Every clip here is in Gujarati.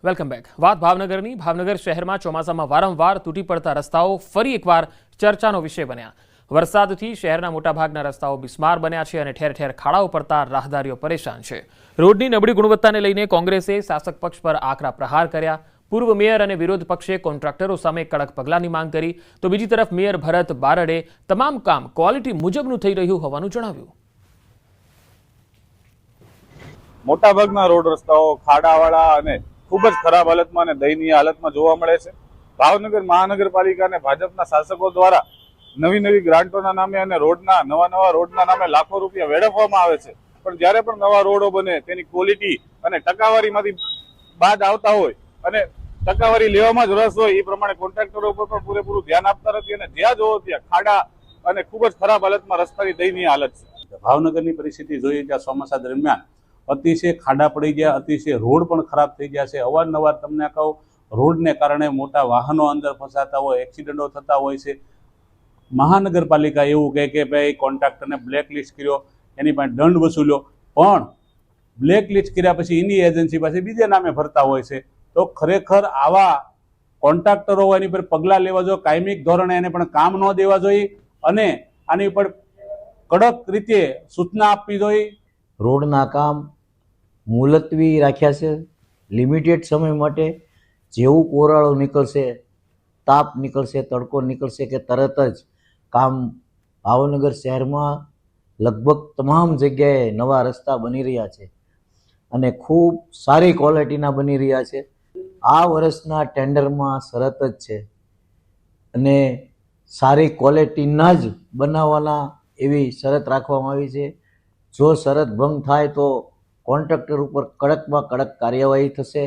Welcome back. વાત ભાવનગરની. ભાવનગર શહેરમાં ચોમાસામાં વારંવાર તૂટી પડતા રસ્તાઓ ફરી એકવાર ચર્ચાનો વિષય બન્યા. વરસાદથી શહેરના મોટાભાગના રસ્તાઓ બિસ્માર બન્યા છે અને ઠેર ઠેર ખાડાઓ પડતા રાહદારીઓ પરેશાન છે. રોડની નબળી ગુણવત્તાને લઈને કોંગ્રેસે શાસક પક્ષ પર આકરા પ્રહાર કર્યા. પૂર્વ મેયર અને વિરોધ પક્ષે કોન્ટ્રાક્ટરો સામે કડક પગલાંની માંગ કરી, તો બીજી તરફ મેયર ભરત બારડે તમામ કામ ક્વોલિટી મુજબનું થઈ રહ્યું હોવાનું જણાવ્યું. મોટાભાગના રોડ રસ્તાઓ ખાડાવાળા અને ખૂબ જ ખરાબ હાલતમાં અને દયનીય હાલતમાં જોવા મળે છે. ભાવનગર મહાનગરપાલિકા અને ભાજપના શાસકો દ્વારા નવી ગ્રાન્ટોના નામે અને નવા રોડના નામે લાખો રૂપિયા વેડફવામાં આવે છે. પણ જ્યારે પણ નવા રોડો બને તેની ક્વોલિટી અને ટકાવારીમાંથી બાદ આવતા હોય અને ટકાવારી લેવામાં જ રસ હોય એ પ્રમાણે કોન્ટ્રાક્ટરો ઉપર પણ પૂરેપૂરું ધ્યાન આપતા નથી અને જ્યાં જોવો ત્યાં ખાડા અને ખૂબ જ ખરાબ હાલતમાં રસ્તાની દયનીય હાલત છે. ભાવનગરની પરિસ્થિતિ જોઈએ ત્યાં ચોમાસા દરમિયાન અતિશય ખાડા પડી ગયા, અતિશય રોડ પણ ખરાબ થઈ ગયા છે. અવારનવાર તમને કહું, રોડને કારણે મોટા વાહનો અંદર ફસાતા હોય, એક્સિડન્ટો થતા હોય છે. મહાનગરપાલિકા એવું કહે કે ભાઈ કોન્ટ્રાક્ટરને બ્લેકલિસ્ટ કર્યો, એની પાસે દંડ વસૂલ્યો, પણ બ્લેકલિસ્ટ કર્યા પછી એની એજન્સી પાસે બીજે નામે ભરતા હોય છે. તો ખરેખર આવા કોન્ટ્રાક્ટરો એની પર પગલાં લેવા જોઈએ, કાયમિક ધોરણે એને પણ કામ ન દેવા જોઈએ અને આની ઉપર કડક રીતે સૂચના આપવી જોઈએ. રોડના કામ મુલતવી રાખ્યા છે લિમિટેડ સમય માટે. જેવું કોરાળો નીકળશે, તાપ નીકળશે, તડકો નીકળશે કે તરત જ કામ ભાવનગર શહેરમાં લગભગ તમામ જગ્યાએ નવા રસ્તા બની રહ્યા છે અને ખૂબ સારી ક્વોલિટીના બની રહ્યા છે. આ વર્ષના ટેન્ડરમાં શરત જ છે અને સારી ક્વોલિટીના જ બનાવવાના એવી શરત રાખવામાં આવી છે. જો શરત ભંગ થાય તો કોન્ટ્રાક્ટર ઉપર કડકમાં કડક કાર્યવાહી થશે.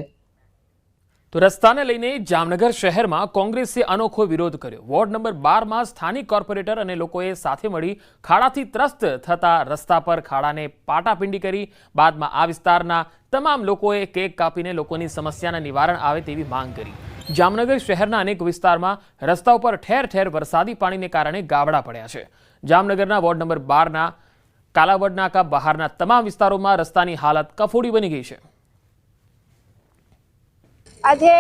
તો રસ્તાને લઈને જામનગર શહેરમાં કોંગ્રેસે અનોખો વિરોધ કર્યો. વોર્ડ નંબર 12માં સ્થાનિક કોર્પોરેટર અને લોકોએ સાથે મળી ખાડાથી ત્રસ્ત થતા રસ્તા પર ખાડાને પાટાપિંડી કરી. બાદમાં આ વિસ્તારના તમામ લોકોએ કેક કાપીને લોકોની સમસ્યાના નિવારણ આવે તેવી માંગ કરી. જામનગર શહેરના અનેક વિસ્તારમાં રસ્તા ઉપર ઠેર ઠેર વરસાદી પાણીને કારણે ગાબડા પડ્યા છે. જામનગરના વોર્ડ નંબર 12ના કાલાવડ નાકા બહારના તમામ વિસ્તારોમાં રસ્તાની હાલત કફોડી બની ગઈ છે. આજે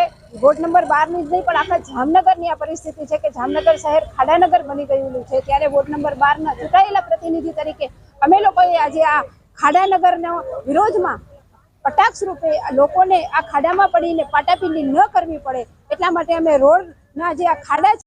વોર્ડ નંબર 12 ની જ નહીં પણ આખા જામનગરની આ પરિસ્થિતિ છે કે જામનગર શહેર ખાડાનગર બની ગયું છે. ત્યારે વોર્ડ નંબર 12ના ચૂંટાયેલા પ્રતિનિધિ તરીકે અમે લોકોએ આજે આ ખાડાનગરના વિરોધમાં કટાક્ષ રૂપે લોકોને આ ખાડામાં પડીને પાટાપિંડી ન કરવી પડે એટલા માટે અમે રોડના જે આ ખાડા